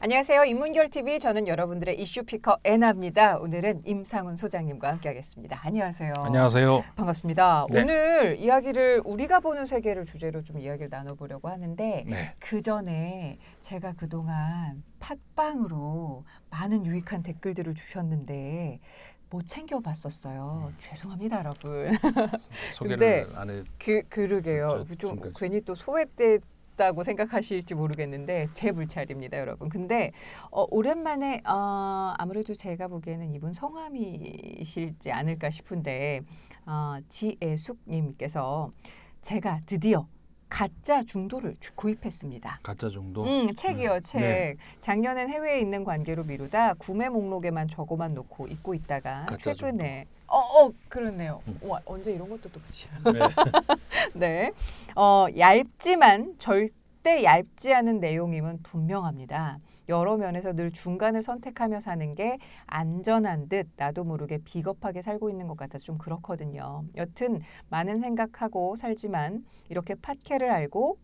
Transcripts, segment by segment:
안녕하세요. 인문결TV 저는 여러분들의 이슈피커 애나입니다. 오늘은 임상훈 소장님과 함께하겠습니다. 안녕하세요. 안녕하세요. 반갑습니다. 네. 오늘 이야기를 우리가 보는 세계를 주제로 좀 이야기를 나눠보려고 하는데 네. 그 전에 제가 그동안 팟빵으로 많은 유익한 댓글들을 주셨는데 못 챙겨봤었어요. 죄송합니다, 여러분. 소개를 안 해. 그러게요. 좀 지금까지. 괜히 또 소외됐다고 생각하실지 모르겠는데 제 불찰입니다, 여러분. 근데 오랜만에 아무래도 제가 보기에는 이분 성함이실지 않을까 싶은데 지애숙님께서 제가 드디어 가짜 중도를 구입했습니다. 가짜 중도. 책이요, 책. 네. 작년엔 해외에 있는 관계로 미루다 구매 목록에만 저거만 놓고 잊고 있다가 가짜 최근에 그렇네요. 와, 언제 이런 것도 또 붙이야. 네. 네. 얇지만 절대 얇지 않은 내용임은 분명합니다. 여러 면에서 늘 중간을 선택하며 사는 게 안전한 듯 나도 모르게 비겁하게 살고 있는 것 같아서 좀 그렇거든요. 여튼 많은 생각하고 살지만 이렇게 팟캐를 알고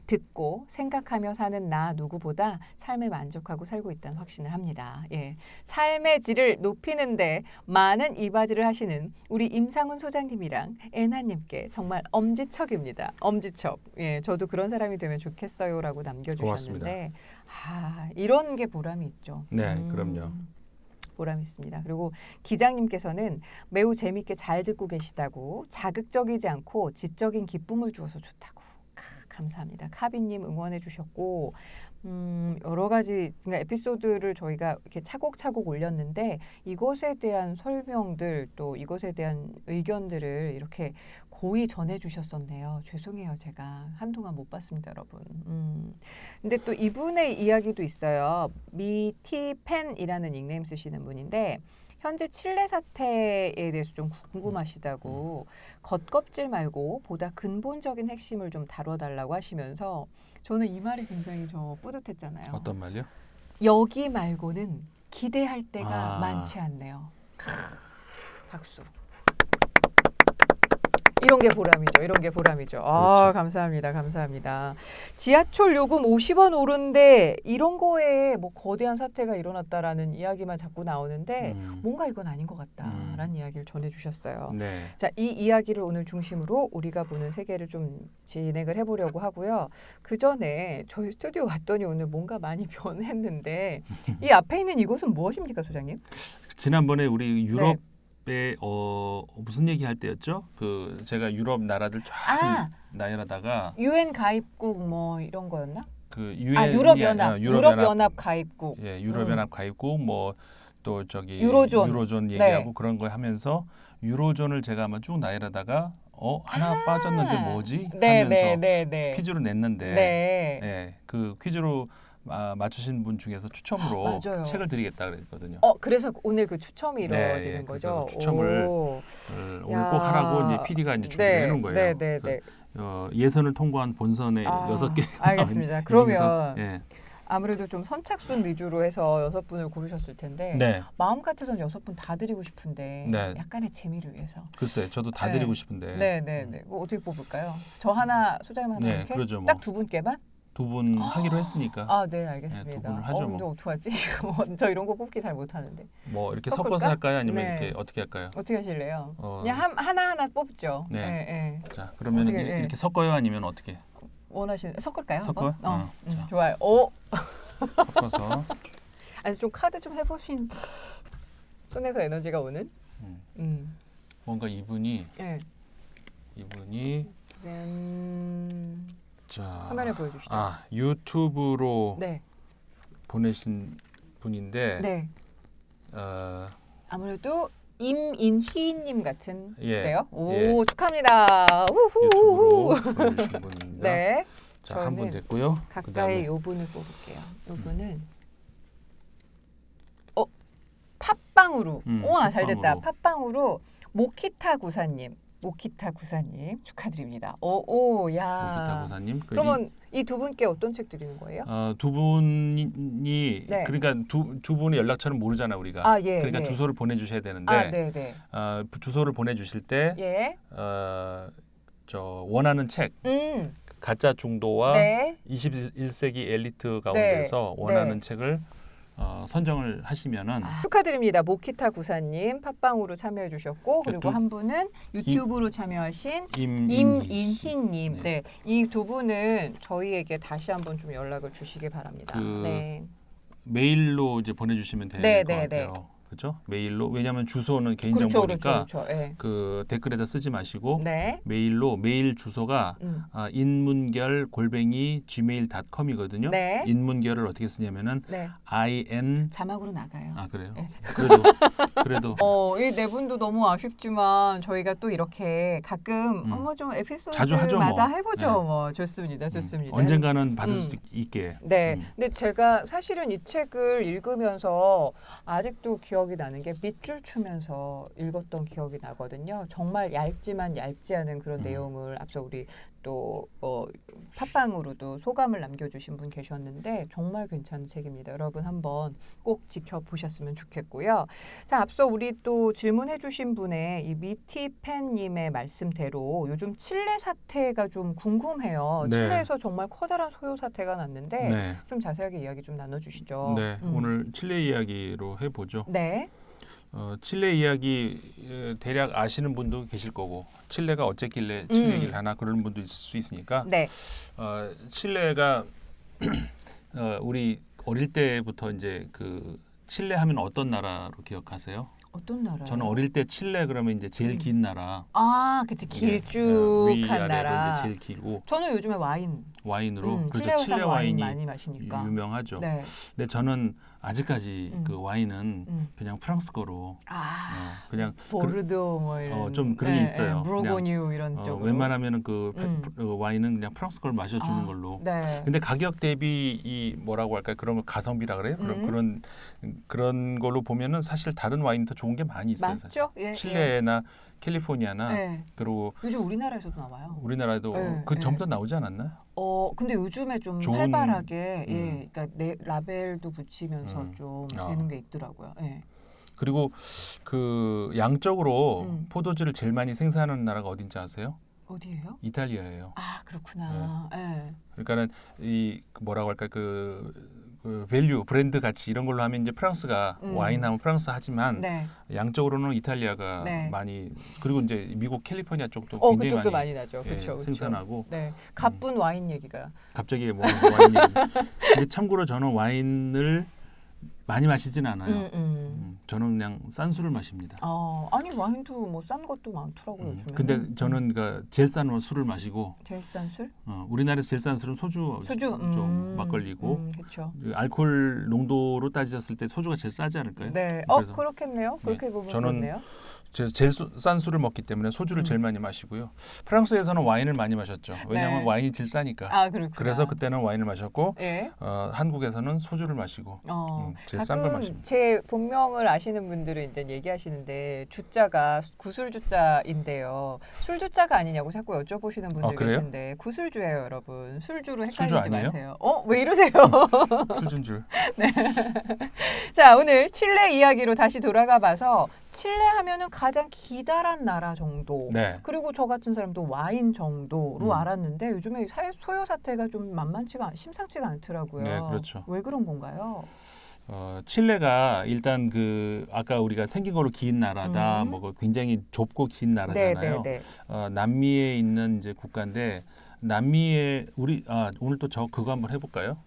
듣고 생각하며 사는 나 누구보다 삶에 만족하고 살고 있다는 확신을 합니다. 예, 삶의 질을 높이는데 많은 이바지를 하시는 우리 임상훈 소장님이랑 애나님께 정말 엄지척입니다. 엄지척. 예, 저도 그런 사람이 되면 좋겠어요라고 남겨주셨는데, 이런 게 보람이 있죠. 네, 그럼요. 보람 있습니다. 그리고 기장님께서는 매우 재밌게 잘 듣고 계시다고 자극적이지 않고 지적인 기쁨을 주어서 좋다고. 감사합니다. 카비님 응원해 주셨고 여러 가지 그러니까 에피소드를 저희가 이렇게 차곡차곡 올렸는데 이것에 대한 설명들 또 이것에 대한 의견들을 이렇게 고이 전해 주셨었네요. 죄송해요. 제가 한동안 못 봤습니다, 여러분. 근데 또 이분의 이야기도 있어요. 미티펜이라는 닉네임 쓰시는 분인데 현재 칠레 사태에 대해서 좀 궁금하시다고 겉껍질 말고 보다 근본적인 핵심을 좀 다뤄달라고 하시면서 저는 이 말이 굉장히 뿌듯했잖아요. 어떤 말요? 여기 말고는 기대할 때가 많지 않네요. 박수. 이런 게 보람이죠. 이런 게 보람이죠. 그렇죠. 감사합니다. 감사합니다. 지하철 요금 50원 오른데 이런 거에 뭐 거대한 사태가 일어났다라는 이야기만 자꾸 나오는데 뭔가 이건 아닌 것 같다라는 이야기를 전해주셨어요. 네. 자, 이 이야기를 오늘 중심으로 우리가 보는 세계를 좀 진행을 해보려고 하고요. 그 전에 저희 스튜디오 왔더니 오늘 뭔가 많이 변했는데 이 앞에 있는 이곳은 무엇입니까, 소장님? 지난번에 우리 유럽 네. 무슨 얘기 할 때였죠? 그 제가 유럽 나라들 쫙 나열하다가 UN 가입국 뭐 이런 거였나? 그 UN 유럽연합 가입국. 예, 유럽연합 가입국 뭐 또 저기 유로존 얘기하고 그런 거 하면서 유로존을 제가 아마 쭉 나열하다가 하나 빠졌는데 뭐지? 하면서 퀴즈로 냈는데 예, 그 퀴즈로 맞추신 분 중에서 추첨으로 맞아요. 책을 드리겠다 그랬거든요. 그래서 오늘 그 추첨이 이루어지는 거죠. 추첨을 오늘 꼭 하라고 이제 PD가 이제 준비를 해놓은 거예요. 네. 예선을 통과한 본선에 6개. 알겠습니다. 그러면 예. 아무래도 좀 선착순 위주로 해서 6분을 고르셨을 텐데 네. 마음 같아서는 6분 다 드리고 싶은데 네. 약간의 재미를 위해서. 글쎄, 저도 다 드리고 싶은데. 네. 뭐 어떻게 뽑을까요? 저 하나, 소장님 하나 이렇게? 그러죠, 뭐. 딱 2분께만? 2분 하기로 했으니까. 네, 알겠습니다. 네, 2분을 하죠, 근데 어떡하지? 저 이런 거 뽑기 잘 못하는데. 뭐 이렇게 섞을까? 섞어서 할까요? 아니면 네. 이렇게 어떻게 할까요? 어떻게 하실래요? 그냥 하나하나 뽑죠. 네. 자, 그러면 어떻게, 이렇게 섞어요? 아니면 어떻게? 섞을까요? 섞어요? 한번? 자. 좋아요. 섞어서. 아니 좀 카드 좀 해보신 손에서 에너지가 오는? 뭔가 이분이 네. 짠. 자, 화면에 보여주시죠. 유튜브로 네. 보내신 분인데 네. 아무래도 임인희님 같은데요. 오, 축하합니다. 우후. 유튜브로 보내신 분입니다. 네. 자, 한 분 됐고요. 가까이 요 분을 뽑을게요. 요 분은 팟빵으로. 우와, 잘 됐다. 팟빵으로 모키타 구사님. 모키타 구사님 축하드립니다. 오, 야. 모키타 구사님. 그러면 이 두 분께 어떤 책 드리는 거예요? 두 분이 네. 그러니까 두 분의 연락처는 모르잖아 우리가. 아, 예, 그러니까 예. 주소를 보내주셔야 되는데 아, 네, 네. 주소를 보내주실 때 예. 저 원하는 책 가짜 중도와 네. 21세기 엘리트 가운데서 네. 원하는 네. 책을 선정을 하시면은 축하드립니다. 모키타 구사님 팟빵으로 참여해 주셨고 그리고 한 분은 유튜브로 참여하신 임인희님. 네. 이 두 분은 저희에게 다시 한번 좀 연락을 주시기 바랍니다. 네. 메일로 이제 보내주시면 될 것 같아요. 그렇죠? 메일로. 왜냐하면 주소는 개인정보니까 그렇죠. 네. 그 댓글에다 쓰지 마시고 네. 메일로. 메일 주소가 인문결@gmail.com이거든요. 네. 인문결을 어떻게 쓰냐면은 네. IN 자막으로 나가요. 아 그래요? 네. 그래도 이 네 분도 너무 아쉽지만 저희가 또 이렇게 가끔 좀 자주 하죠, 에피소드마다 뭐. 해보죠. 네. 뭐 좋습니다. 언젠가는 받을 수 있게. 네. 근데 제가 사실은 이 책을 읽으면서 아직도 기억이 나는 게 밑줄 추면서 읽었던 기억이 나거든요. 정말 얇지만 얇지 않은 그런 내용을 앞서 우리 또 팟빵으로도 소감을 남겨주신 분 계셨는데 정말 괜찮은 책입니다. 여러분 한번 꼭 지켜보셨으면 좋겠고요. 자, 앞서 우리 또 질문해주신 분의 이 미티팬님의 말씀대로 요즘 칠레 사태가 좀 궁금해요. 네. 칠레에서 정말 커다란 소요 사태가 났는데 네. 좀 자세하게 이야기 좀 나눠주시죠. 네. 오늘 칠레 이야기로 해보죠. 네. 칠레 이야기 대략 아시는 분도 계실 거고 칠레가 어쨌길래 칠레 얘기를 하나 그런 분도 있을 수 있으니까 네. 칠레가 우리 어릴 때부터 이제 그 칠레 하면 어떤 나라로 기억하세요? 어떤 나라? 저는 어릴 때 칠레 그러면 이제 제일 긴 나라. 아, 그치. 길쭉한 위아래로 나라. 이제 제일 길고. 저는 요즘에 와인으로 그렇죠. 칠레 칠레 와인이 많이 마시니까. 유명하죠. 네. 근데 저는 아직까지 그 와인은 그냥 프랑스 거로 그냥 보르도 뭐 이런 좀 그런 게 있어요. 브르고뉴 이런 쪽으로. 웬만하면은 그 와인은 그냥 프랑스 걸 마셔주는 걸로. 네. 근데 가격 대비 이 뭐라고 할까요? 그런 거 가성비라 그래요? 그런 걸로 보면은 사실 다른 와인 더 좋은 게 많이 있어요. 맞죠? 예, 칠레나 캘리포니아나 그리고 요즘 우리나라에서도 나와요. 우리나라도 전부 다 나오지 않았나요? 근데 요즘에 좀 좋은, 활발하게 그러니까 라벨도 붙이면서 좀 되는 게 있더라고요. 예. 그리고 그 양적으로 포도주를 제일 많이 생산하는 나라가 어딘지 아세요? 어디예요? 이탈리아예요. 아, 그렇구나. 네. 그러니까는 이 뭐라고 할까 그 밸류 브랜드 가치 이런 걸로 하면 이제 프랑스가 와인 하면 프랑스 하지만 양적으로는 이탈리아가 많이 그리고 이제 미국 캘리포니아 쪽도 굉장히 그쪽도 많이 나죠. 생산하고 가쁜 와인 얘기가 갑자기 뭐 와인 얘기. 근데 참고로 저는 와인을 많이 마시진 않아요. 저는 그냥 싼 술을 마십니다. 아니 와인도 뭐 싼 것도 많더라고요. 요즘에. 근데 저는 그 제일 싼 술을 마시고 제일 싼 술? 우리나라에서 제일 싼 술은 소주 좀 막걸리고 그렇죠. 알코올 농도로 따지셨을 때 소주가 제일 싸지 않을까요? 네. 그렇겠네요. 그렇게 보면 그렇네요. 제일 싼 술을 먹기 때문에 소주를 제일 많이 마시고요. 프랑스에서는 와인을 많이 마셨죠. 왜냐하면 와인이 제일 싸니까. 그렇구나. 그래서 그때는 와인을 마셨고 한국에서는 소주를 마시고 제일 싼 걸 마십니다. 제 본명을 아시는 분들은 이제 얘기하시는데 주자가 구술주자인데요. 술주자가 아니냐고 자꾸 여쭤보시는 분들 계신데 구술주예요, 여러분. 술주로 헷갈리지 마세요. 왜 이러세요? 술준줄. 네. 자, 오늘 칠레 이야기로 다시 돌아가 봐서 칠레 하면은 가장 기다란 나라 정도. 그리고 저 같은 사람도 와인 정도로 알았는데 요즘에 소요 사태가 좀 심상치가 않더라고요. 네, 그렇죠. 왜 그런 건가요? 칠레가 일단 그 아까 우리가 생긴 걸로 긴 나라다, 뭐 굉장히 좁고 긴 나라잖아요. 남미에 있는 이제 국가인데 남미에 오늘 또 오늘 한번 해볼까요?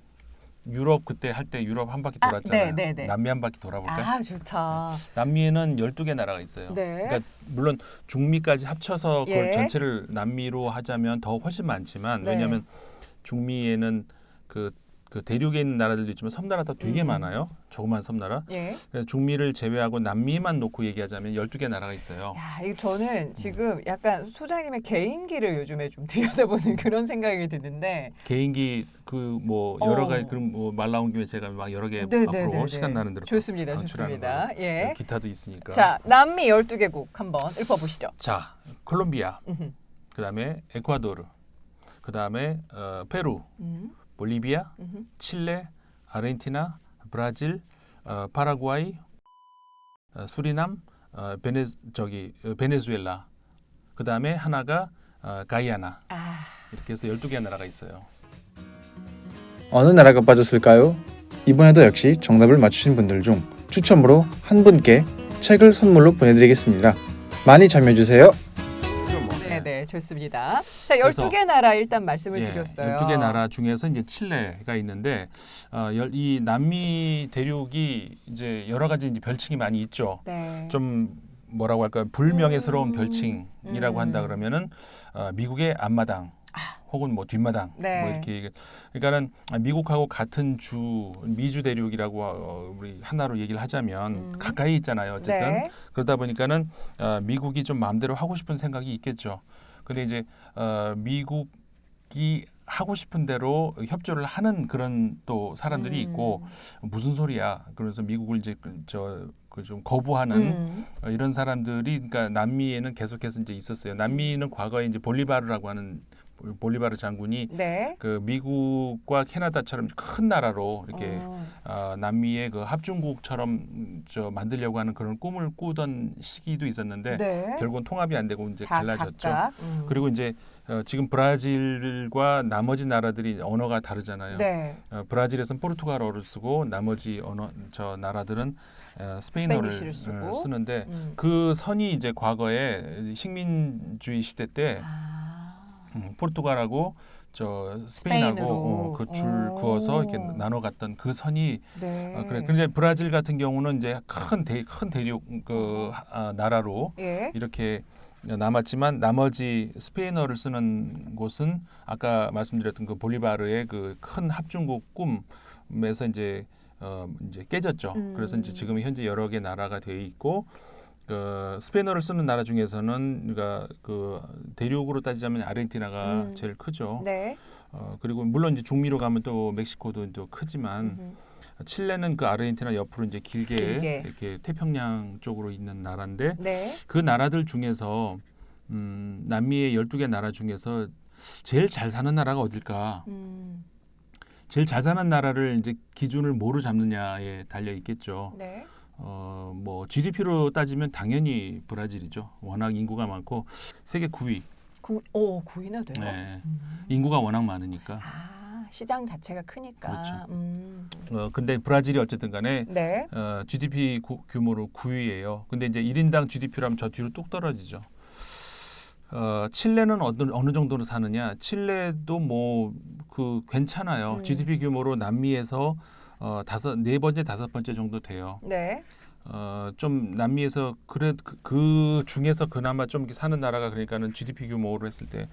유럽 그때 할 때 유럽 한 바퀴 돌았잖아요. 남미 한 바퀴 돌아볼까요? 좋다. 남미에는 12개 나라가 있어요. 그러니까 물론 중미까지 합쳐서 그걸 전체를 남미로 하자면 더 훨씬 많지만 왜냐하면 중미에는 그 그 대륙에 있는 나라들도 있지만 섬나라도 되게 많아요. 조그만 섬나라. 예. 그래서 중미를 제외하고 남미만 놓고 얘기하자면 12개 나라가 있어요. 야, 이거 저는 지금 약간 소장님의 개인기를 요즘에 좀 들여다보는 그런 생각이 드는데 개인기 그 뭐 여러 가지 그럼 뭐 말 나온 김에 제가 막 여러 개 앞으로 시간 나는 대로 좋습니다. 방출하는 좋습니다. 거예요. 예. 기타도 있으니까. 자, 남미 12개국 한번 읊어보시죠. 자, 콜롬비아, 음흠. 그다음에 에콰도르, 그다음에 페루, 볼리비아, 칠레, 아르헨티나, 브라질, 파라과이, 수리남, 베네수엘라. 그다음에 하나가 가이아나. 이렇게 해서 12개 나라가 있어요. 어느 나라가 빠졌을까요? 이번에도 역시 정답을 맞추신 분들 중 추첨으로 한 분께 책을 선물로 보내드리겠습니다. 많이 참여해주세요. 네, 좋습니다. 자, 12개 나라 일단 말씀을 드렸어요. 12개 나라 중에서 이제 칠레가 있는데 이 남미 대륙이 이제 여러 가지 이제 별칭이 많이 있죠. 네. 좀 뭐라고 할까요? 불명예스러운 별칭이라고 한다 그러면은 미국의 앞마당 혹은 뭐 뒷마당 네. 뭐 이렇게 그러니까는 미국하고 같은 주 미주 대륙이라고 우리 하나로 얘기를 하자면 가까이 있잖아요. 어쨌든 네. 그러다 보니까는 미국이 좀 마음대로 하고 싶은 생각이 있겠죠. 근데 이제 미국이 하고 싶은 대로 협조를 하는 그런 또 사람들이 있고 무슨 소리야? 그래서 미국을 이제 좀 거부하는 이런 사람들이 그러니까 남미에는 계속해서 이제 있었어요. 남미는 과거에 이제 볼리바르라고 하는 볼리바르 장군이 네. 그 미국과 캐나다처럼 큰 나라로 이렇게 남미의 그 합중국처럼 만들려고 하는 그런 꿈을 꾸던 시기도 있었는데 네. 결국은 통합이 안 되고 이제 갈라졌죠. 그리고 이제 지금 브라질과 나머지 나라들이 언어가 다르잖아요. 네. 브라질에서는 포르투갈어를 쓰고 나머지 나라들은 스페인어를 쓰는데 그 선이 이제 과거에 식민주의 시대 때 포르투갈하고 스페인하고 그 줄 그어서 이렇게 나눠 갔던 그 선이 네. 그래. 근데 브라질 같은 경우는 이제 큰 대륙 그 나라로 이렇게 남았지만 나머지 스페인어를 쓰는 곳은 아까 말씀드렸던 그 볼리바르의 그 큰 합중국 꿈에서 이제 깨졌죠. 그래서 이제 지금 현재 여러 개 나라가 돼 있고 그 스페인어를 쓰는 나라 중에서는 그러니까 그 대륙으로 따지자면 아르헨티나가 제일 크죠. 네. 그리고 물론 이제 중미로 가면 또 멕시코도 또 크지만 칠레는 그 아르헨티나 옆으로 이제 길게 이렇게 태평양 쪽으로 있는 나라인데 네. 그 나라들 중에서 남미의 12개 나라 중에서 제일 잘 사는 나라가 어딜까? 제일 잘 사는 나라를 이제 기준을 뭐로 잡느냐에 달려 있겠죠. 네. 뭐 GDP로 따지면 당연히 브라질이죠. 워낙 인구가 많고 세계 9위. 9위나 돼요? 네. 인구가 워낙 많으니까. 시장 자체가 크니까. 그렇죠. 근데 브라질이 어쨌든 간에 네. GDP 규모로 9위예요. 근데 이제 1인당 GDP라면 저 뒤로 뚝 떨어지죠. 칠레는 어느 정도로 사느냐? 칠레도 뭐 그 괜찮아요. GDP 규모로 남미에서 네 번째, 다섯 번째 정도 돼요. 네. 좀 남미에서 그 중에서 그나마 좀 사는 나라가 그러니까는 GDP 규모로 했을 때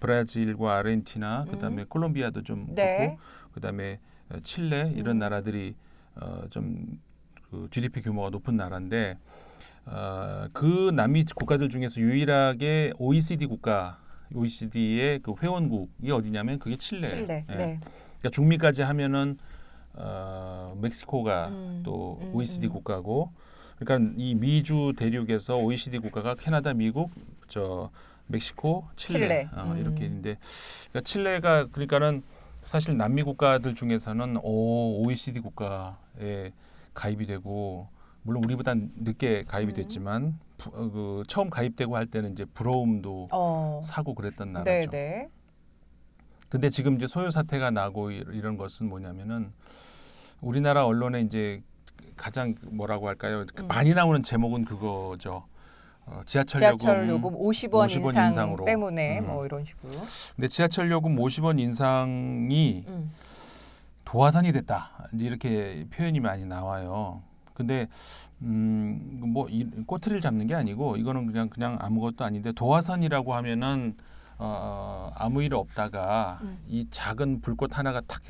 브라질과 아르헨티나 그다음에 콜롬비아도 좀 그렇고 그다음에 칠레 이런 나라들이 좀 그 GDP 규모가 높은 나라인데 그 남미 국가들 중에서 유일하게 OECD의 그 회원국이 어디냐면 그게 칠레. 칠레. 예. 네. 그러니까 중미까지 하면은 멕시코가 또 OECD 국가고, 그러니까 이 미주 대륙에서 OECD 국가가 캐나다, 미국, 멕시코, 칠레. 이렇게 있는데, 그러니까 칠레가 그러니까는 사실 남미 국가들 중에서는 OECD 국가에 가입이 되고, 물론 우리보다 늦게 가입이 됐지만 그 처음 가입되고 할 때는 이제 부러움도 사고 그랬던 나라죠. 네네. 근데 지금 이제 소요 사태가 나고 이런 것은 뭐냐면은 우리나라 언론에 이제 가장 뭐라고 할까요? 많이 나오는 제목은 그거죠. 지하철 요금 50원 인상 때문에 뭐 이런 식으로. 근데 지하철 요금 50원 인상이 도화선이 됐다. 이렇게 표현이 많이 나와요. 근데 뭐 꼬투리를 잡는 게 아니고 이거는 그냥 아무것도 아닌데 도화선이라고 하면은 아무 일 없다가 이 작은 불꽃 하나가 탁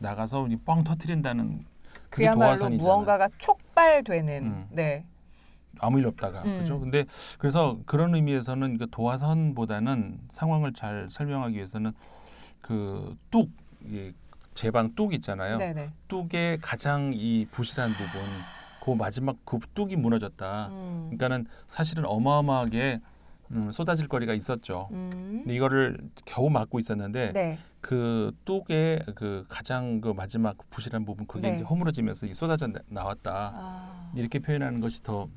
나가서 뻥 터트린다는 그게 그야말로 도화선이잖아. 무언가가 촉발되는. 네. 아무 일 없다가 그렇죠. 근데 그래서 그런 의미에서는 그 도화선보다는 상황을 잘 설명하기 위해서는 그 뚝, 제방 뚝 있잖아요. 네네. 뚝의 가장 이 부실한 부분, 그 마지막 그 뚝이 무너졌다. 그러니까는 사실은 어마어마하게 쏟아질 거리가 있었죠. 근데 이거를 겨우 막고 있었는데 네. 그 뚝의 그 가장 그 마지막 부실한 부분 그게 네. 이제 허물어지면서 쏟아져 나왔다. 이렇게 표현하는 것이 더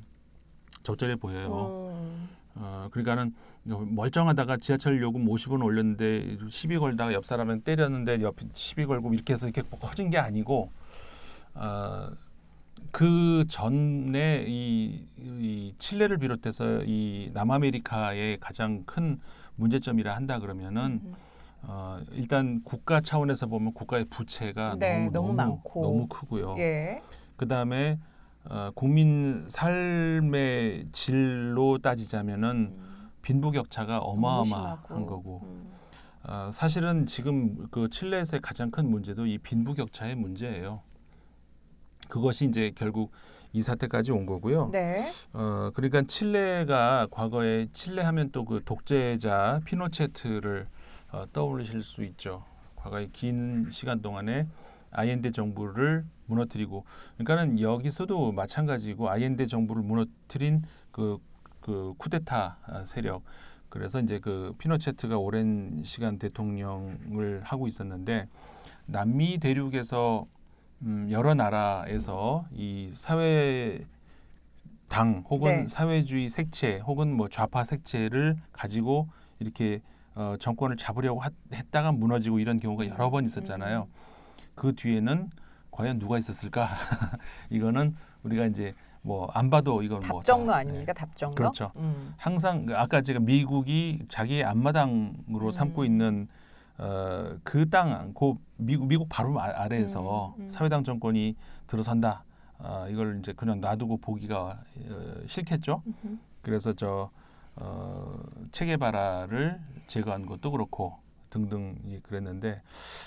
적절해 보여요. 그러니까는 멀쩡하다가 지하철 요금 50원 올렸는데 시비 걸다가 옆 사람은 때렸는데 옆에 시비 걸고 이렇게 해서 이렇게 커진 게 아니고 그 전에 이 칠레를 비롯해서 이 남아메리카의 가장 큰 문제점이라 한다 그러면은 일단 국가 차원에서 보면 국가의 부채가 네, 너무 많고 너무 크고요. 예. 그 다음에 국민 삶의 질로 따지자면은 빈부격차가 어마어마한 거고 사실은 지금 그 칠레에서의 가장 큰 문제도 이 빈부격차의 문제예요. 그것이 이제 결국 이 사태까지 온 거고요. 네. 그러니까 칠레가 과거에 칠레 하면 또 그 독재자 피노체트를 떠올리실 수 있죠. 과거의 긴 시간 동안에 아옌데 정부를 무너뜨리고, 그러니까는 여기서도 마찬가지고 아옌데 정부를 무너뜨린 그 쿠데타 세력. 그래서 이제 그 피노체트가 오랜 시간 대통령을 하고 있었는데 남미 대륙에서 여러 나라에서 이 사회당 혹은 네. 사회주의 색채 혹은 뭐 좌파 색채를 가지고 이렇게 정권을 잡으려고 했다가 무너지고 이런 경우가 여러 번 있었잖아요. 그 뒤에는 과연 누가 있었을까? 이거는 우리가 이제 뭐 안 봐도 이건 뭐 답정너 아닙니까? 답정너. 그렇죠. 항상 아까 제가 미국이 자기의 앞마당으로 삼고 있는 그 땅, 그 미국 바로 아래에서 사회당 정권이 들어선다. 이걸 이제 그냥 놔두고 보기가 싫겠죠. 그래서 체게바라를 제거한 것도 그렇고 등등 그랬는데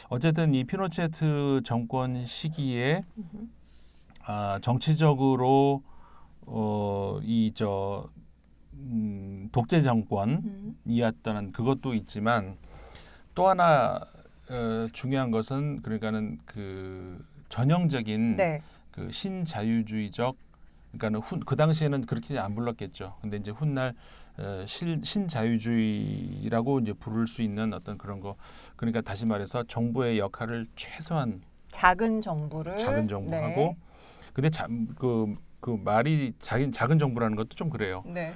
어쨌든 이 피노체트 정권 시기에 정치적으로 독재 정권이었다는 그것도 있지만 또 하나 중요한 것은 그러니까는 그 전형적인 네. 그 신자유주의적 그러니까는 그 당시에는 그렇게 안 불렀겠죠. 근데 이제 훗날 신자유주의라고 이제 부를 수 있는 어떤 그런 거. 그러니까 다시 말해서 정부의 역할을 최소한 작은 정부를 하고 근데 그 말이 작은 정부라는 것도 좀 그래요. 네.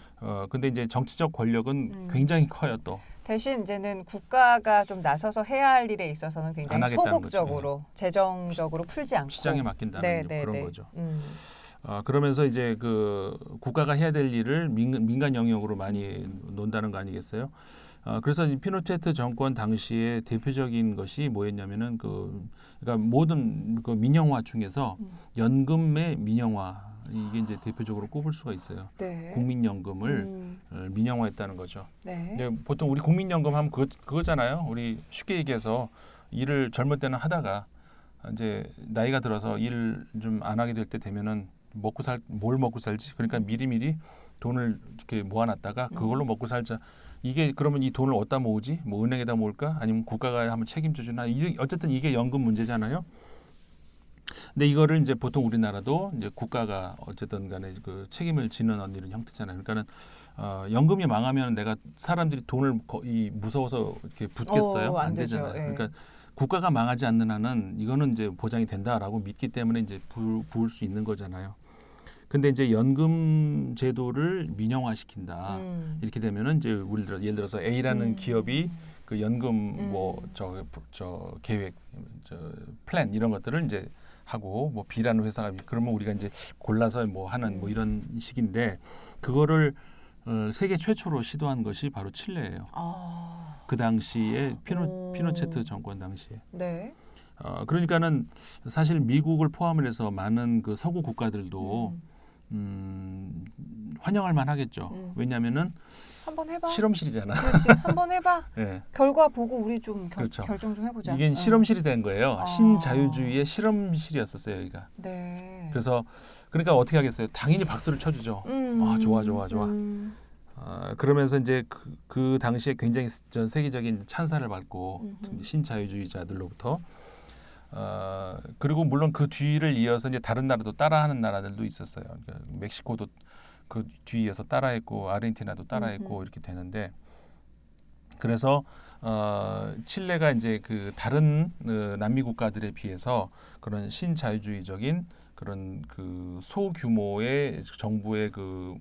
근데 이제 정치적 권력은 굉장히 커요 또. 대신 이제는 국가가 좀 나서서 해야 할 일에 있어서는 굉장히 소극적으로 재정적으로 풀지 않고 시장에 맡긴다는 그런 거죠. 그러면서 이제 그 국가가 해야 될 일을 민간 영역으로 많이 논다는 거 아니겠어요? 그래서 이 피노체트 정권 당시에 대표적인 것이 뭐였냐면은 그러니까 모든 그 민영화 중에서 연금의 민영화 이게 이제 대표적으로 꼽을 수가 있어요. 네. 국민연금을 민영화했다는 거죠. 네. 보통 우리 국민연금 하면 그거잖아요. 우리 쉽게 얘기해서 일을 젊을 때는 하다가 이제 나이가 들어서 일을 좀 안 하게 될 때 되면은 뭘 먹고 살지? 그러니까 미리미리 돈을 이렇게 모아놨다가 그걸로 먹고 살자. 이게 그러면 이 돈을 어디다 모으지? 뭐 은행에다 모을까? 아니면 국가가 한번 책임져 주나? 어쨌든 이게 연금 문제잖아요. 근데 이거를 이제 보통 우리나라도 이제 국가가 어쨌든 간에 그 책임을 지는 이런 형태잖아요. 그러니까는 연금이 망하면 내가 사람들이 돈을 무서워서 이렇게 붓겠어요? 안 되잖아요. 예. 그러니까 국가가 망하지 않는 한은 이거는 이제 보장이 된다라고 믿기 때문에 이제 부을 수 있는 거잖아요. 근데 이제 연금 제도를 민영화시킨다. 이렇게 되면은 이제 예를 들어서 A라는 기업이 그 연금 계획, 플랜 이런 것들을 이제 하고 뭐 B라는 회사가 그러면 우리가 이제 골라서 뭐 하는 뭐 이런 식인데 그거를 세계 최초로 시도한 것이 바로 칠레예요. 그 당시에 피노체트 정권 당시에. 네. 그러니까는 사실 미국을 포함을 해서 많은 그 서구 국가들도 환영할 만하겠죠. 왜냐하면은 한번 해봐. 실험실이잖아. 그렇지. 한번 해봐. 네. 결과 보고 우리 좀 그렇죠. 결정 좀 해보자. 이게 실험실이 된 거예요. 아. 신자유주의의 실험실이었었어요, 여기가. 네. 그래서 그러니까 어떻게 하겠어요? 당연히 박수를 쳐주죠. 좋아. 그러면서 이제 그 당시에 굉장히 전 세계적인 찬사를 받고 신자유주의자들로부터 그리고 물론 그 뒤를 이어서 이제 다른 나라도 따라하는 나라들도 있었어요. 그러니까 멕시코도 그 뒤에서 따라했고 아르헨티나도 따라했고 이렇게 되는데 그래서 칠레가 이제 그 다른 남미 국가들에 비해서 그런 신자유주의적인 그런 그 소규모의 정부의 그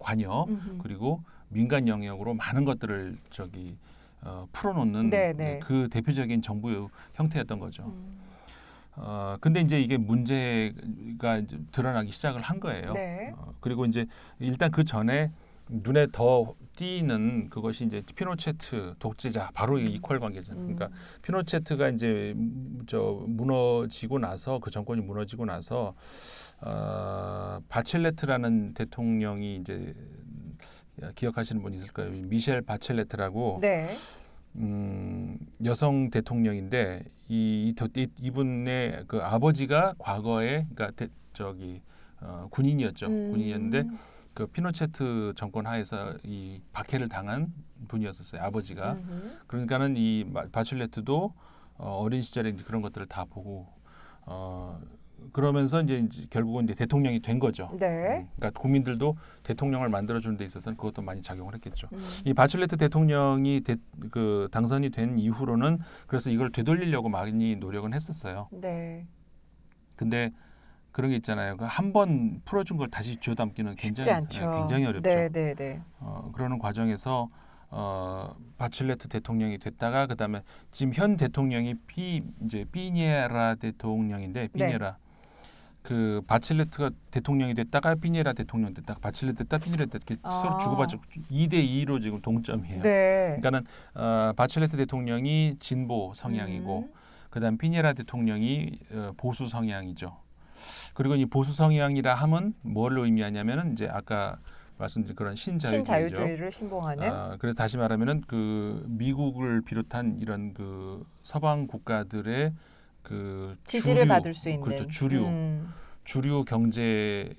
관여 그리고 민간 영역으로 많은 것들을 풀어놓는 그 대표적인 정부 형태였던 거죠. 근데 이제 이게 문제가 이제 드러나기 시작을 한 거예요. 네. 그리고 이제 일단 그 전에 눈에 더 띄는 그것이 이제 피노체트 독재자 바로 이 이퀄 관계잖아요. 그러니까 피노체트가 이제 무너지고 나서 그 정권이 무너지고 나서 바첼레트라는 대통령이 이제 기억하시는 분 있을 거예요. 미셸 바첼레트라고 네. 여성 대통령인데 이분의 그 아버지가 과거에 그러니까 군인이었죠. 군인이었는데 그 피노체트 정권 하에서 이 박해를 당한 분이었었어요. 아버지가. 그러니까는 이 바첼레트도 어린 시절에 이제 그런 것들을 다 보고 그러면서 이제 결국은 이제 대통령이 된 거죠. 네. 그러니까 국민들도 대통령을 만들어주는 데 있어서는 그것도 많이 작용을 했겠죠. 이 바첼레트 대통령이 당선이 된 이후로는 그래서 이걸 되돌리려고 많이 노력은 했었어요. 네. 근데 그런 게 있잖아요. 한 번 풀어준 걸 다시 쥐어담기는 굉장히 어렵죠. 네. 그러는 과정에서 바첼레트 대통령이 됐다가 그다음에 지금 현 대통령이 피니에라 대통령인데 피니에라 그 바첼레트가 대통령이 됐다가 피니에라 대통령 됐다가 바첼레트 됐다 피니에라 됐다 서로 주고받고 2대2로 지금 동점이에요. 네. 그러니까는 바첼레트 대통령이 진보 성향이고 그다음 피니에라 대통령이 보수 성향이죠. 그리고 이 보수 성향이라 함은 뭘 의미하냐면은 이제 아까 말씀드린 그런 신자유주의를 신봉하는. 그래서 다시 말하면은 그 미국을 비롯한 이런 그 서방 국가들의 그 지지를 받을 수 있는 그렇죠. 주류 경제의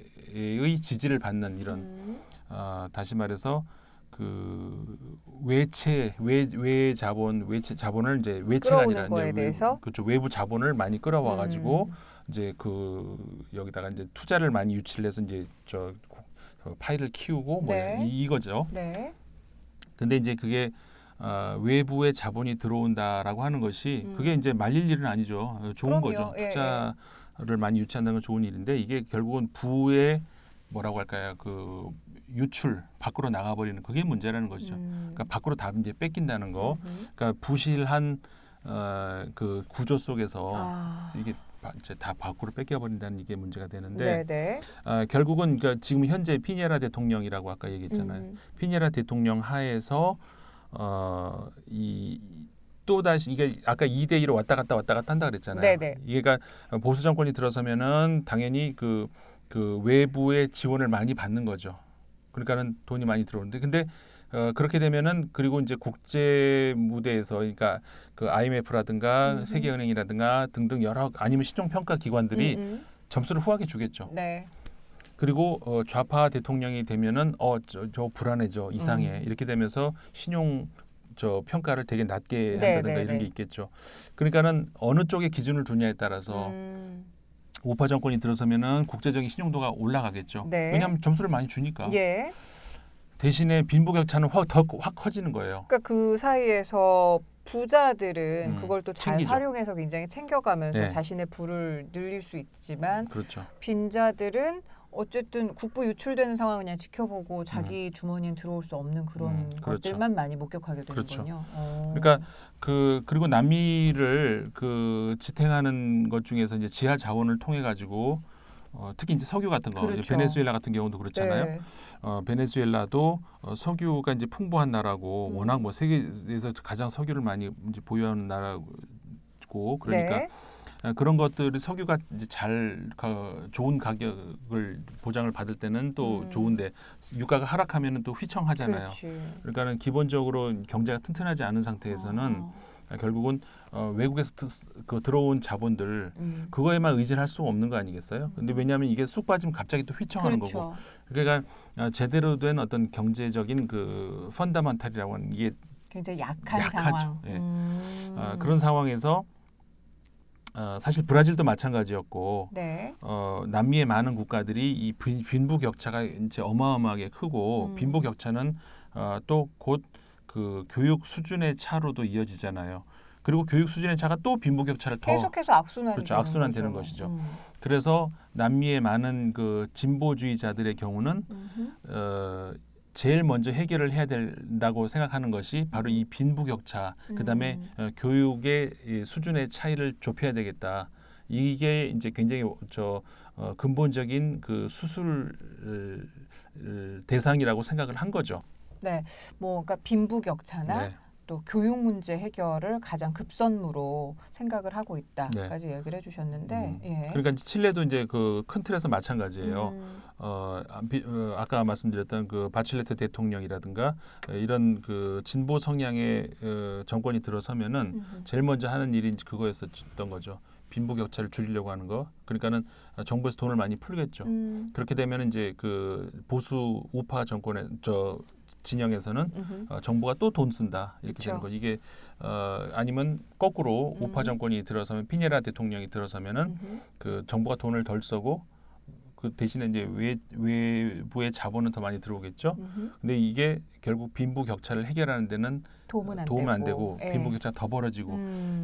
지지를 받는 이런 다시 말해서 그 외 자본을 이제 외채가 아니라 이제 그렇죠. 외부 자본을 많이 끌어와 가지고 이제 여기다가 이제 투자를 많이 유치를 해서 이제 파이를 키우고 이거죠. 네. 근데 이제 그게 외부의 자본이 들어온다라고 하는 것이 그게 이제 말릴 일은 아니죠. 좋은 거죠. 투자를 많이 유치한다는 건 좋은 일인데 이게 결국은 부의 뭐라고 할까요? 그 유출 밖으로 나가버리는 그게 문제라는 것이죠. 그러니까 밖으로 다 이제 뺏긴다는 거. 그러니까 부실한 그 구조 속에서 이게 이제 다 밖으로 뺏겨버린다는 이게 문제가 되는데 결국은 그러니까 지금 현재 피니에라 대통령이라고 아까 얘기했잖아요. 피니에라 대통령 하에서 또다시 이게 아까 2대2로 왔다 갔다 한다 그랬잖아요. 네네. 이게 그러니까 보수 정권이 들어서면은 당연히 그 외부의 지원을 많이 받는 거죠. 그러니까는 돈이 많이 들어오는데 근데 그렇게 되면은 그리고 이제 국제 무대에서 그러니까 그 IMF라든가 세계은행이라든가 등등 여러 아니면 신용평가 기관들이 점수를 후하게 주겠죠. 네. 그리고 좌파 대통령이 되면은 저 불안해져 이상해 이렇게 되면서 신용 평가를 되게 낮게 한다든가 이런 게 있겠죠. 그러니까는 어느 쪽에 기준을 두냐에 따라서 우파 정권이 들어서면은 국제적인 신용도가 올라가겠죠. 왜냐하면 점수를 많이 주니까. 대신에 빈부격차는 확 커지는 거예요. 그러니까 그 사이에서 부자들은 그걸 또 잘 활용해서 굉장히 챙겨가면서 자신의 부를 늘릴 수 있지만 그렇죠. 빈자들은 어쨌든 국부 유출되는 상황을 그냥 지켜보고 자기 주머니에 들어올 수 없는 그런 것들만 많이 목격하게 되는군요. 그러니까 그리고 남미를 지탱하는 것 중에서 이제 지하 자원을 통해 가지고 특히 이제 석유 같은 거, 베네수엘라 같은 경우도 그렇잖아요. 베네수엘라도 석유가 이제 풍부한 나라고 워낙 뭐 세계에서 가장 석유를 많이 이제 보유하는 나라고 그러니까 그런 것들이 석유가 이제 좋은 가격을 보장을 받을 때는 또 좋은데 유가가 하락하면은 또 휘청하잖아요. 그렇지. 그러니까는 기본적으로 경제가 튼튼하지 않은 상태에서는 결국은 외국에서 들어온 자본들 그거에만 의존할 수 없는 거 아니겠어요? 근데 왜냐하면 이게 쑥 빠지면 갑자기 또 휘청하는 그렇죠. 거고. 그러니까 제대로 된 어떤 경제적인 그 펀더먼털이라고 하는 이게 굉장히 약한 약하죠. 상황. 예. 그런 상황에서 사실 브라질도 마찬가지였고 네. 남미의 많은 국가들이 이 빈부격차가 이제 어마어마하게 크고 빈부격차는 또 곧 그 교육 수준의 차로도 이어지잖아요. 그리고 교육 수준의 차가 또 빈부격차를 더 계속해서 악순환이 그렇죠. 되는 악순환 거죠. 되는 것이죠. 그래서 남미의 많은 그 진보주의자들의 경우는 제일 먼저 해결을 해야 된다고 생각하는 것이 바로 이 빈부격차, 그다음에 교육의 이 수준의 차이를 좁혀야 되겠다. 이게 이제 굉장히 근본적인 그 수술 대상이라고 생각을 한 거죠. 네, 뭐 그러니까 빈부격차나 네. 또 교육 문제 해결을 가장 급선무로 생각을 하고 있다까지 얘기를 해주셨는데, 예. 그러니까 칠레도 이제 그 큰 틀에서 마찬가지예요. 아까 말씀드렸던 그 바칠레트 대통령이라든가 이런 그 진보 성향의 정권이 들어서면은 제일 먼저 하는 일이 그거였었던 거죠. 빈부격차를 줄이려고 하는 거. 그러니까는 정부에서 돈을 많이 풀겠죠. 그렇게 되면 이제 그 보수 우파 정권의 진영에서는 정부가 또 돈 쓴다 이렇게 그쵸. 되는 거. 이게 아니면 거꾸로 우파 정권이 들어서면 피네라 대통령이 들어서면은 그 정부가 돈을 덜 쓰고 그 대신에 이제 외부의 자본은 더 많이 들어오겠죠. 근데 이게 결국 빈부격차를 해결하는 데는 도움은 안 되고 예. 빈부격차가 더 벌어지고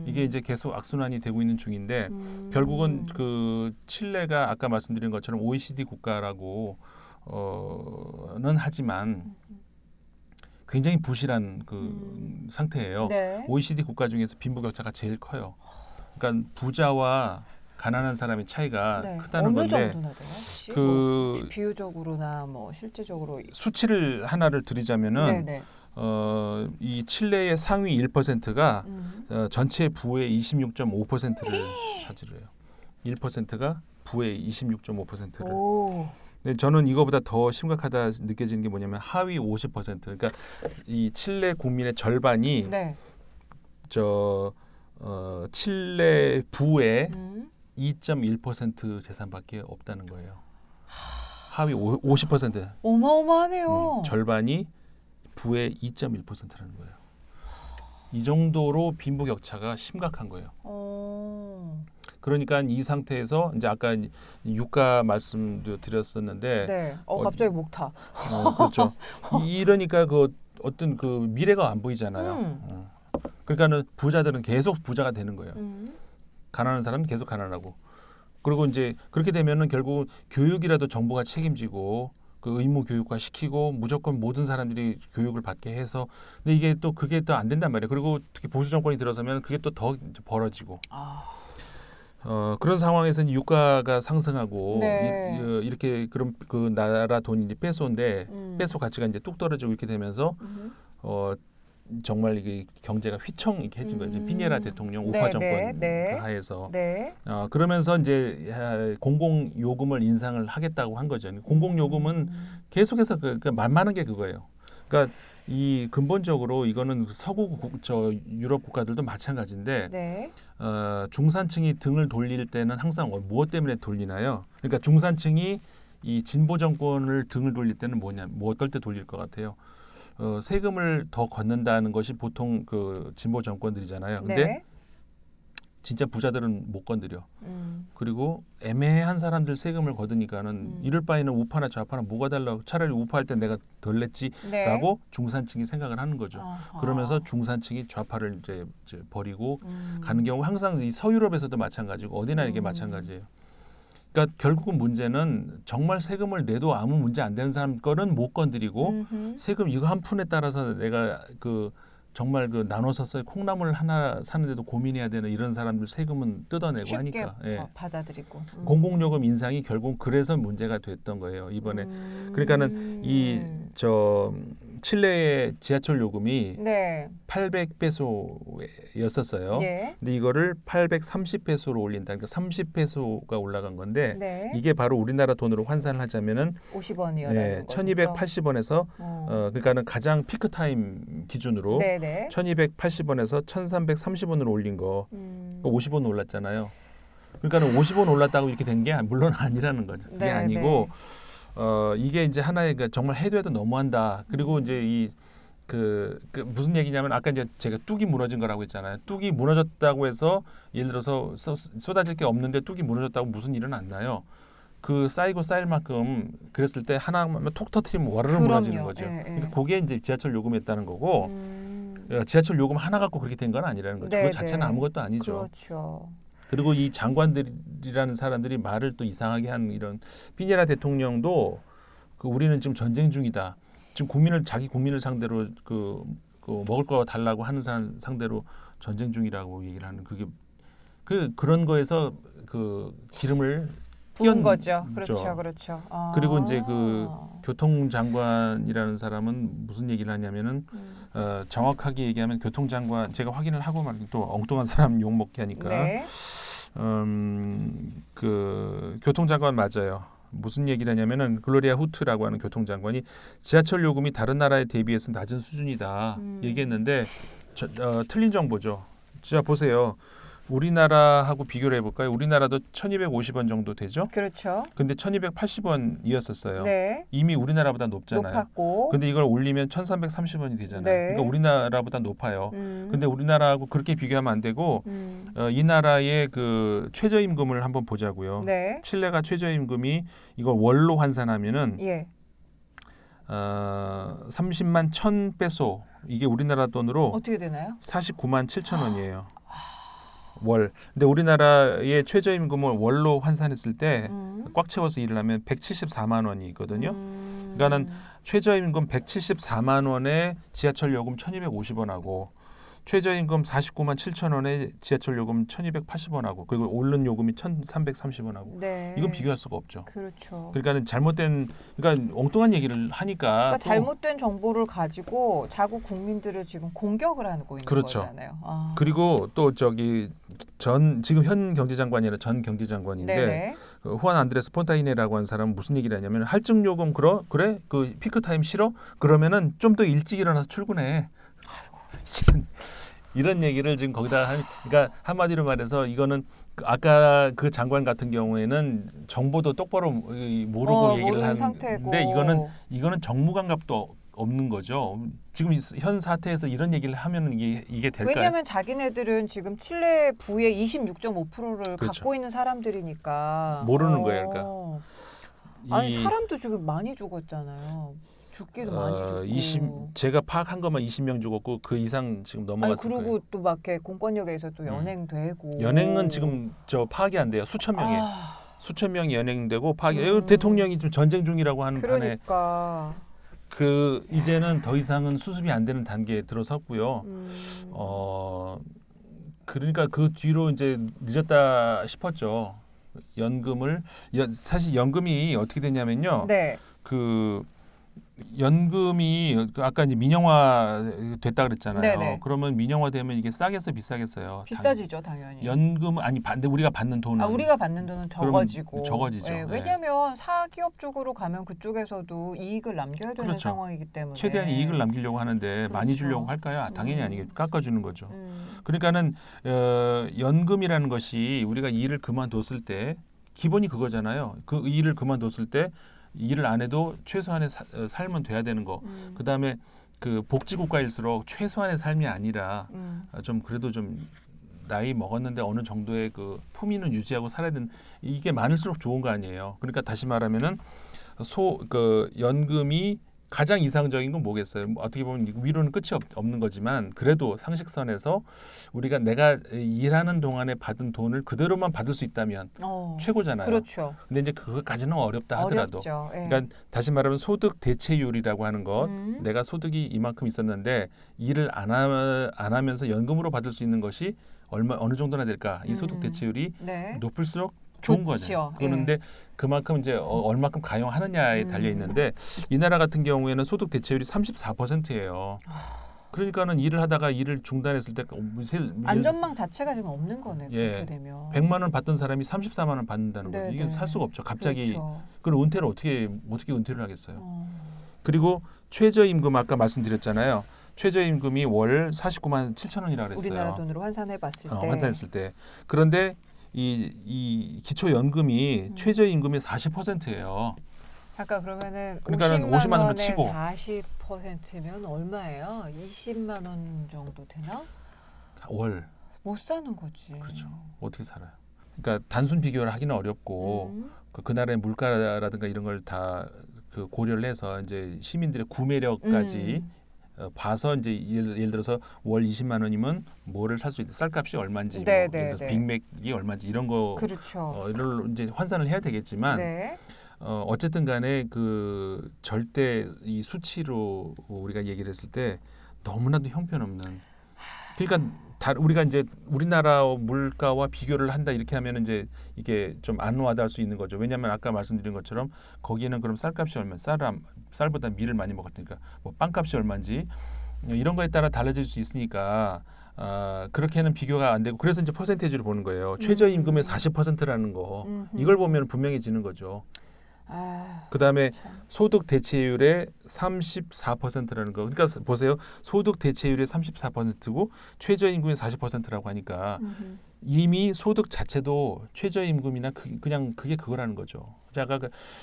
이게 이제 계속 악순환이 되고 있는 중인데 결국은 그 칠레가 아까 말씀드린 것처럼 OECD 국가라고 는 하지만 굉장히 부실한 그 상태예요. 네. OECD 국가 중에서 빈부격차가 제일 커요. 그러니까 부자와 가난한 사람의 차이가 네. 크다는 어느 건데 정도나 돼요? 혹시? 그 뭐 비유적으로나 뭐 실제적으로 수치를 하나를 드리자면은 네네. 이 칠레의 상위 1%가 전체 부의 26.5%를 차지를 해요. 1%가 부의 26.5%를. 오. 근데 저는 이거보다 더 심각하다 느껴지는 게 뭐냐면 하위 50%. 그러니까 이 칠레 국민의 절반이 네. 칠레 부의 2.1% 재산밖에 없다는 거예요. 하위 50%. 어마어마하네요. 절반이 부의 2.1%라는 거예요. 이 정도로 빈부격차가 심각한 거예요. 그러니까 이 상태에서 이제 아까 유가 말씀도 드렸었는데, 네. 갑자기 목 타. 그렇죠. 이러니까 그 어떤 그 미래가 안 보이잖아요. 그러니까는 부자들은 계속 부자가 되는 거예요. 가난한 사람은 계속 가난하고. 그리고 이제 그렇게 되면은 결국 교육이라도 정부가 책임지고 그 의무 교육화 시키고 무조건 모든 사람들이 교육을 받게 해서 근데 이게 또 그게 또 안 된단 말이에요. 그리고 특히 보수 정권이 들어서면 그게 또 더 벌어지고. 그런 상황에서는 유가가 상승하고 네. 이렇게 그럼 그 나라 돈이 이제 페소인데 페소 가치가 이제 뚝 떨어지고 이렇게 되면서 정말 이게 경제가 휘청해진 거죠. 피네라 대통령 우파 정권 네. 하에서 네. 그러면서 이제 공공 요금을 인상을 하겠다고 한 거죠. 공공 요금은 계속해서 그 만만한 게 그거예요. 그러니까 이 근본적으로 이거는 서구 유럽 국가들도 마찬가지인데 네. 중산층이 등을 돌릴 때는 항상 무엇 때문에 돌리나요? 그러니까 중산층이 이 진보 정권을 등을 돌릴 때는 뭐냐? 뭐 어떨 때 돌릴 것 같아요? 세금을 더 걷는다는 것이 보통 그 진보 정권들이잖아요. 근데 네. 진짜 부자들은 못 건드려. 그리고 애매한 사람들 세금을 거두니까는 이럴 바에는 우파나 좌파나 뭐가 달라. 차라리 우파할 때 내가 덜 냈지라고 네. 중산층이 생각을 하는 거죠. 아하. 그러면서 중산층이 좌파를 이제 버리고 가는 경우 항상 이 서유럽에서도 마찬가지고 어디나 이게 마찬가지예요. 그러니까 결국은 문제는 정말 세금을 내도 아무 문제 안 되는 사람 거는 못 건드리고 세금 이거 한 푼에 따라서 내가 그 정말 그 나눠서 써야 콩나물 하나 사는데도 고민해야 되는 이런 사람들 세금은 뜯어내고 쉽게 하니까 받아들이고 공공요금 인상이 결국 그래서 문제가 됐던 거예요 이번에. 그러니까는 이 칠레의 지하철 요금이 네. 800페소였었어요. 예. 근데 이거를 830페소로 올린다. 그러니까 30페소가 올라간 건데 네. 이게 바로 우리나라 돈으로 환산을 하자면은 50원이요. 네, 1280원에서 그러니까는 가장 피크 타임 기준으로 네네. 1280원에서 1330원으로 올린 거. 그러니까 50원 올랐잖아요. 그러니까는 50원 올랐다고 이렇게 된 게 물론 아니라는 거죠. 그게 네, 아니고 이게 이제 하나의 정말 해도 해도 너무한다. 그리고 이제 그 무슨 얘기냐면 아까 이제 제가 뚝이 무너진 거라고 했잖아요. 뚝이 무너졌다고 해서 예를 들어서 쏟아질 게 없는데 뚝이 무너졌다고 무슨 일은 안 나요. 그 쌓이고 쌓일 만큼 그랬을 때 하나만 톡 터트리면 와르르 무너지는 거죠. 그러니까 그게 이제 지하철 요금이었다는 거고 지하철 요금 하나 갖고 그렇게 된 건 아니라는 거죠. 그거 자체는 아무것도 아니죠. 그렇죠. 그리고 이 장관들이라는 사람들이 말을 또 이상하게 한 이런 피니라 대통령도 우리는 지금 전쟁 중이다. 지금 자기 국민을 상대로 그 먹을 거 달라고 하는 사람 상대로 전쟁 중이라고 얘기를 하는 그런 거에서 그 기름을 부은 거죠. 그렇죠, 그렇죠. 그리고 이제 그 교통장관이라는 사람은 무슨 얘기를 하냐면은 정확하게 얘기하면 교통장관 제가 확인을 하고 말고 또 엉뚱한 사람 욕 먹게 하니까 네. 그 교통장관 맞아요. 무슨 얘기를 하냐면은 글로리아 후트라고 하는 교통장관이 지하철 요금이 다른 나라에 대비해서 낮은 수준이다 얘기했는데 틀린 정보죠. 자 보세요. 우리나라하고 비교를 해볼까요? 우리나라도 1,250원 정도 되죠? 그렇죠. 근데 1,280원이었었어요. 네. 이미 우리나라보다 높잖아요. 높았고. 근데 이걸 올리면 1,330원이 되잖아요. 네. 그러니까 우리나라보다 높아요. 근데 우리나라하고 그렇게 비교하면 안 되고 이 나라의 그 최저임금을 한번 보자고요. 네. 칠레가 최저임금이 이걸 월로 환산하면은 예. 30만 1,000페소 이게 우리나라 돈으로 어떻게 되나요? 49만 7천 원이에요. 월. 근데 우리나라의 최저임금을 월로 환산했을 때 꽉 채워서 일을 하면 174만 원이거든요. 그러니까는 최저임금 174만 원에 지하철 요금 1,250원하고 최저임금 49만 7천 원에 지하철 요금 1,280원하고 그리고 오른 요금이 1,330원하고 네. 이건 비교할 수가 없죠. 그렇죠. 그러니까는 그러니까 엉뚱한 얘기를 하니까 그러니까 잘못된 정보를 가지고 자국 국민들을 지금 공격을 하고 있는 그렇죠. 거잖아요. 그리고 또 지금 현 경제장관이 아니라 전 경제장관인데 후안 안드레스 폰타이네라고 하는 사람은 무슨 얘기를 하냐면 할증 요금 그래 그 피크 타임 싫어? 그러면은 좀 더 일찍 일어나서 출근해. 이런 얘기를 지금 거기다 그러니까 한마디로 말해서 이거는 아까 그 장관 같은 경우에는 정보도 똑바로 모르고 얘기를 하는 상태고. 근데 이거는 정무감각도 없는 거죠. 지금 현 사태에서 이런 얘기를 하면 이게 될까요? 왜냐하면 자기네들은 지금 칠레 부의 26.5%를 그렇죠. 갖고 있는 사람들이니까 모르는 거예요, 그러니까. 아니 사람도 지금 많이 죽었잖아요. 죽기도 많이 죽고. 제가 파악한 것만 20명 죽었고 그 이상 지금 넘어갔을 거예요. 그리고 또 막 이렇게 공권력에서 또 연행되고. 연행은 지금 파악이 안 돼요. 수천 명이 연행되고 파악이 대통령이 좀 전쟁 중이라고 하는 그러니까. 판에 이제는 더 이상은 수습이 안 되는 단계에 들어섰고요. 그러니까 그 뒤로 이제 늦었다 싶었죠. 사실 연금이 어떻게 되냐면요. 네. 연금이 아까 이제 민영화 됐다 그랬잖아요. 네네. 그러면 민영화 되면 이게 싸겠어 비싸겠어요? 비싸지죠, 당연히. 연금 반대 우리가 받는 돈은 우리가 받는 돈은 적어지고. 적어지죠. 네, 왜냐하면 사기업 쪽으로 가면 그쪽에서도 이익을 남겨야 되는 그렇죠. 상황이기 때문에 최대한 이익을 남기려고 하는데 그렇죠. 많이 주려고 할까요? 당연히 아니겠죠. 깎아주는 거죠. 음. 그러니까는 연금이라는 것이 우리가 일을 그만뒀을 때 기본이 그거잖아요. 그 일을 그만뒀을 때 일을 안 해도 최소한의 삶은 돼야 되는 거. 그다음에 그 복지국가일수록 최소한의 삶이 아니라 좀 그래도 좀 나이 먹었는데 어느 정도의 그 품위는 유지하고 살아야 되는 이게 많을수록 좋은 거 아니에요. 그러니까 다시 말하면은 연금이 가장 이상적인 건 뭐겠어요? 어떻게 보면 위로는 끝이 없는 거지만 그래도 상식선에서 내가 일하는 동안에 받은 돈을 그대로만 받을 수 있다면 최고잖아요. 그렇죠. 근데 이제 그거까지는 어렵다 하더라도. 어렵죠. 예. 그러니까 다시 말하면 소득 대체율이라고 하는 것. 내가 소득이 이만큼 있었는데 일을 안 하면서 연금으로 받을 수 있는 것이 어느 정도나 될까? 이 소득 대체율이 네. 높을수록 좋은 그렇죠. 거죠. 그런데 그만큼 이제 얼마큼 가용하느냐에 달려 있는데 이 나라 같은 경우에는 소득 대체율이 34%예요. 그러니까는 일을 하다가 일을 중단했을 때 안전망 자체가 지금 없는 거네. 예. 그렇게 되면 100만 원 받던 사람이 34만 원 받는다는 거죠. 이게 살 수가 없죠. 갑자기 그럼 은퇴를 어떻게 은퇴를 하겠어요. 그리고 최저임금 아까 말씀드렸잖아요. 최저임금이 월 49만 7천 원이라고 그랬어요. 우리나라 돈으로 환산해봤을 때. 환산했을 때. 그런데 이 기초연금이 최저임금의 40%예요. 잠깐 그러면은 그러니까는 50만 원만 치고 40%면 얼마예요? 20만 원 정도 되나? 월. 못 사는 거지. 그렇죠. 어떻게 살아요? 그러니까 단순 비교를 하기는 어렵고 그 나라의 물가라든가 이런 걸 다 그 고려를 해서 이제 시민들의 구매력까지 봐서 이제 예를 들어서 월 20만 원이면 뭐를 살 수 있다. 쌀값이 얼마인지, 뭐 예를 들어서 빅맥이 얼마인지 이런 거, 그렇죠. 이걸 이제 환산을 해야 되겠지만, 어쨌든 간에 그 절대 이 수치로 우리가 얘기를 했을 때 너무나도 형편없는. 그러니까 우리가 이제 우리나라 물가와 비교를 한다 이렇게 하면 이제 이게 좀 안 와닿을 수 있는 거죠. 왜냐하면 아까 말씀드린 것처럼 거기는 그럼 쌀값이 얼마, 쌀보다 밀을 많이 먹었으니까 뭐 빵값이 얼마인지 이런 거에 따라 달라질 수 있으니까 그렇게는 비교가 안 되고 그래서 이제 퍼센테이지로 보는 거예요. 최저임금의 40%라는 거 이걸 보면 분명해지는 거죠. 그다음에 소득 대체율의 34%라는 거. 그러니까 보세요. 소득 대체율의 34%고 최저임금의 40%라고 하니까 이미 소득 자체도 최저임금이나 그냥 그게 그거라는 거죠. 아까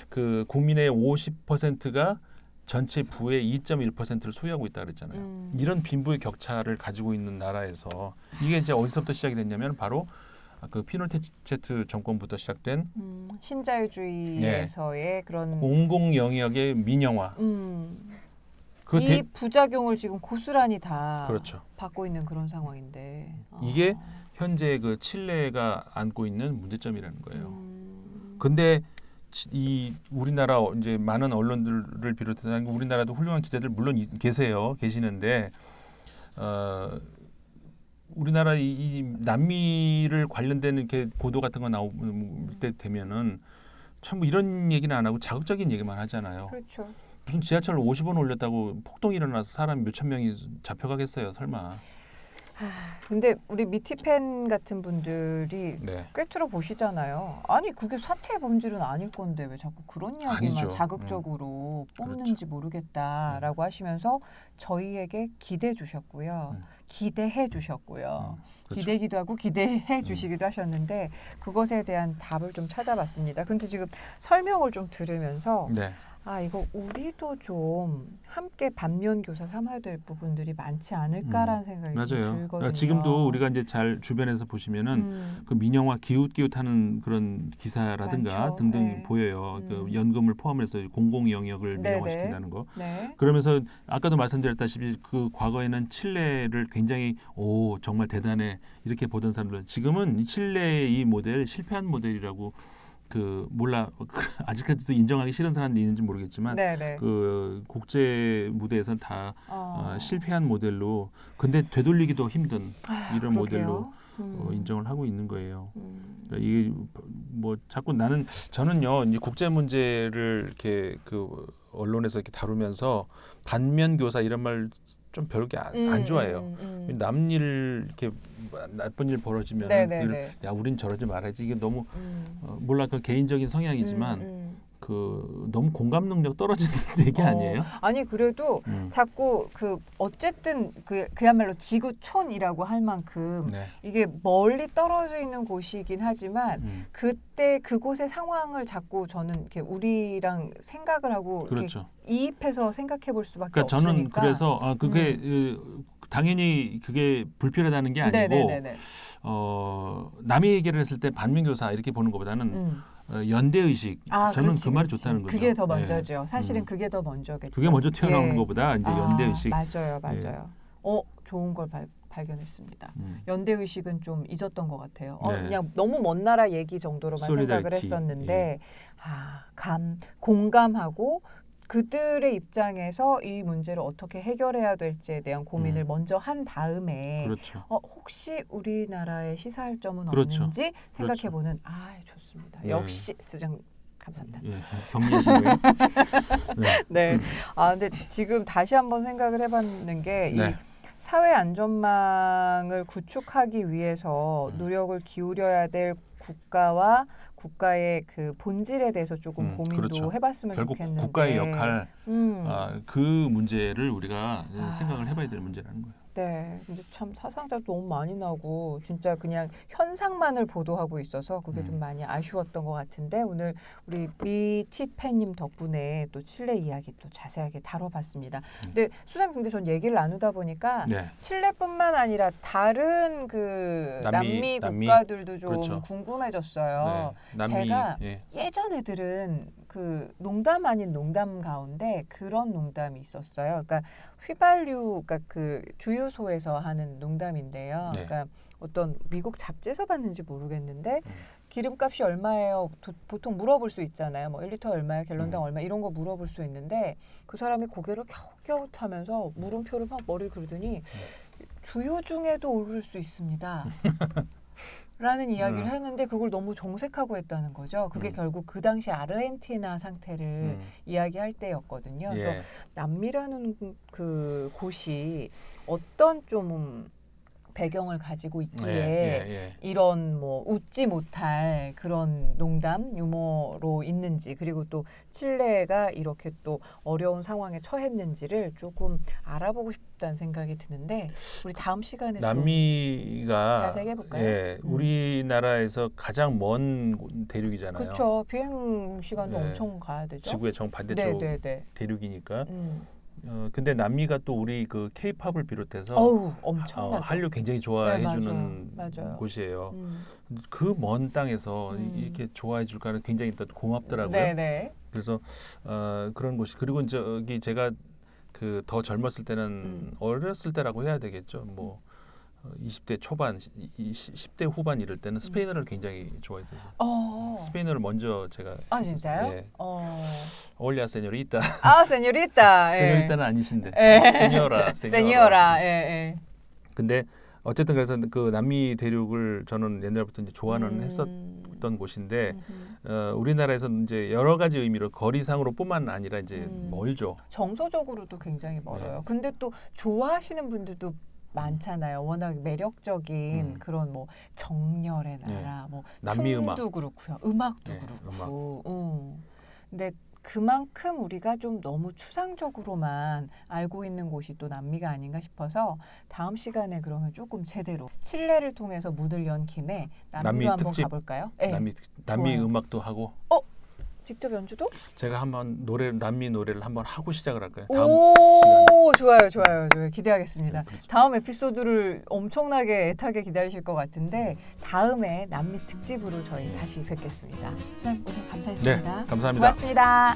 그 국민의 50%가 전체 부의 2.1%를 소유하고 있다 그랬잖아요. 이런 빈부의 격차를 가지고 있는 나라에서 이게 이제 어디서부터 시작이 됐냐면 바로 그 피노체트 정권부터 시작된 신자유주의에서의 그런 공공 영역의 민영화. 이 부작용을 지금 고스란히 다 그렇죠. 받고 있는 그런 상황인데 이게 현재 그 칠레가 안고 있는 문제점이라는 거예요. 근데 이 우리나라 이제 많은 언론들을 비롯해서 우리나라도 훌륭한 기자들 물론 계시는데 우리나라 이 남미를 관련된 이렇게 보도 같은 거 나올 때 되면은 참 뭐 이런 얘기는 안 하고 자극적인 얘기만 하잖아요. 그렇죠. 무슨 지하철 50원 올렸다고 폭동이 일어나서 사람 몇천 명이 잡혀가겠어요, 설마. 근데 우리 미티팬 같은 분들이 꿰뚫어 보시잖아요. 아니 그게 사태의 본질은 아닐 건데 왜 자꾸 그런 이야기만 아니죠. 자극적으로 뽑는지 모르겠다라고 하시면서 저희에게 기대해 주셨고요. 기대해 주셨고요. 기대기도 하고 기대해 주시기도 하셨는데 그것에 대한 답을 좀 찾아봤습니다. 근데 지금 설명을 좀 들으면서 이거 우리도 좀 함께 반면교사 삼아야 될 부분들이 많지 않을까라는 생각이 맞아요. 들거든요. 지금도 우리가 이제 잘 주변에서 보시면은 그 민영화 기웃기웃하는 그런 기사라든가 많죠. 등등 보여요. 그 연금을 포함해서 공공 영역을 민영화시킨다는 거. 그러면서 아까도 말씀드렸다시피 그 과거에는 칠레를 굉장히 정말 대단해 이렇게 보던 사람들 지금은 이 칠레의 이 모델 실패한 모델이라고. 아직까지도 인정하기 싫은 사람들이 있는지 모르겠지만 그 국제 무대에서는 다 실패한 모델로 근데 되돌리기도 힘든 이런 모델로 인정을 하고 있는 거예요. 그러니까 이게 뭐 자꾸 저는요 이제 국제 문제를 이렇게 그 언론에서 이렇게 다루면서 반면교사 이런 말 좀 별게 안 좋아해요. 남일 이렇게 나쁜 일 벌어지면 야 우린 저러지 말아야지 이게 너무 몰라 그 개인적인 성향이지만 그 너무 공감 능력 떨어지는 얘기 아니에요? 아니 그래도 자꾸 그 어쨌든 그야말로 지구촌이라고 할 만큼 이게 멀리 떨어져 있는 곳이긴 하지만 그때 그곳의 상황을 자꾸 저는 이렇게 우리랑 생각을 하고 그렇죠. 이입해서 생각해 볼 수밖에 그러니까 없으니까. 저는 그래서 그게 당연히 그게 불필요하다는 게 아니고 남의 얘기를 했을 때 반면교사 이렇게 보는 것보다는 연대의식 저는 그 말이 좋다는 거죠. 그게 더 먼저죠. 사실은 그게 더 먼저겠죠. 그게 먼저 튀어나오는 것보다 이제 연대의식. 맞아요. 좋은 걸 발견했습니다. 연대의식은 좀 잊었던 것 같아요. 그냥 너무 먼 나라 얘기 정도로만 생각을 했었는데 공감하고 그들의 입장에서 이 문제를 어떻게 해결해야 될지에 대한 고민을 먼저 한 다음에 그렇죠. 혹시 우리나라에 시사할 점은 그렇죠. 없는지 그렇죠. 생각해보는 좋습니다. 네. 역시 수정 감사합니다. 예, 격리하시고요. 네. 네. 근데 지금 다시 한번 생각을 해봤는 게 이 네. 사회 안전망을 구축하기 위해서 노력을 기울여야 될 국가와 국가의 그 본질에 대해서 조금 고민도 그렇죠. 해봤으면 결국 좋겠는데 국가의 역할 그 문제를 우리가 아. 생각을 해봐야 될 문제라는 거예요. 네, 근데 참 사상자도 너무 많이 나고 진짜 그냥 현상만을 보도하고 있어서 그게 좀 많이 아쉬웠던 것 같은데 오늘 우리 미티팬님 덕분에 또 칠레 이야기 또 자세하게 다뤄봤습니다. 근데 수장님 근데 전 얘기를 나누다 보니까 네. 칠레뿐만 아니라 다른 그 남미 국가들도 좀 그렇죠. 궁금해졌어요. 네. 제가 예. 예전 애들은 그 농담 아닌 농담 가운데 그런 농담이 있었어요. 그러니까 휘발유, 그러니까 그 주유소에서 하는 농담인데요. 네. 그러니까 어떤 미국 잡지에서 봤는지 모르겠는데 기름값이 얼마예요? 보통 물어볼 수 있잖아요. 뭐 1리터 얼마예요? 갤런당 얼마? 이런 거 물어볼 수 있는데 그 사람이 고개를 갸웃갸웃하면서 물음표를 막 머리를 그리더니 주유 중에도 오를 수 있습니다. 라는 이야기를 했는데 그걸 너무 정색하고 했다는 거죠. 그게 결국 그 당시 아르헨티나 상태를 이야기할 때였거든요. 예. 그래서 남미라는 그 곳이 어떤 좀 배경을 가지고 있기에 이런 뭐 웃지 못할 그런 농담, 유머로 있는지 그리고 또 칠레가 이렇게 또 어려운 상황에 처했는지를 조금 알아보고 싶다는 생각이 드는데 우리 다음 시간에 남미가 자세히 해볼까요? 예, 우리나라에서 가장 먼 대륙이잖아요. 그렇죠. 비행 시간도 네. 엄청 가야 되죠. 지구의 정반대쪽 네. 대륙이니까. 근데 남미가 또 우리 그 K-팝을 비롯해서 엄청나죠. 한류 굉장히 좋아해주는 맞아요. 곳이에요. 그 먼 땅에서 이렇게 좋아해 줄까는 굉장히 또 고맙더라고요. 네네. 그래서 그런 곳이 그리고 저기 제가 그 더 젊었을 때는 어렸을 때라고 해야 되겠죠. 뭐 20대 초반, 10대 후반 이럴 때는 스페인어를 굉장히 좋아했어서 스페인어를 먼저 제가 진짜요? 예. 올리아 세뇨리타. 세뇨리타. 세뇨리타는 아니신데. 세뇨라. 세뇨라. 예. 근데 어쨌든 그래서 그 남미 대륙을 저는 옛날부터 이제 좋아는 했었던 곳인데 우리나라에서 이제 여러 가지 의미로 거리상으로뿐만 아니라 이제 멀죠. 정서적으로도 굉장히 멀어요. 네. 근데 또 좋아하시는 분들도 많잖아요. 워낙 매력적인 그런 뭐 정열의 나라, 뭐 남미 춤도 그렇고요, 음악도 그렇고. 근데 그만큼 우리가 좀 너무 추상적으로만 알고 있는 곳이 또 남미가 아닌가 싶어서 다음 시간에 그러면 조금 제대로 칠레를 통해서 문을 연 김에 남미로 한번 특집, 가볼까요? 네. 남미 좋아요. 음악도 하고. 직접 연주도? 제가 한번 남미 노래를 한번 하고 시작을 할까요? 다음 시간에. 좋아요. 기대하겠습니다. 그렇죠. 다음 에피소드를 엄청나게 애타게 기다리실 것 같은데 다음에 남미 특집으로 저희 다시 뵙겠습니다. 수장님 오늘 감사했습니다. 네, 감사합니다. 고맙습니다.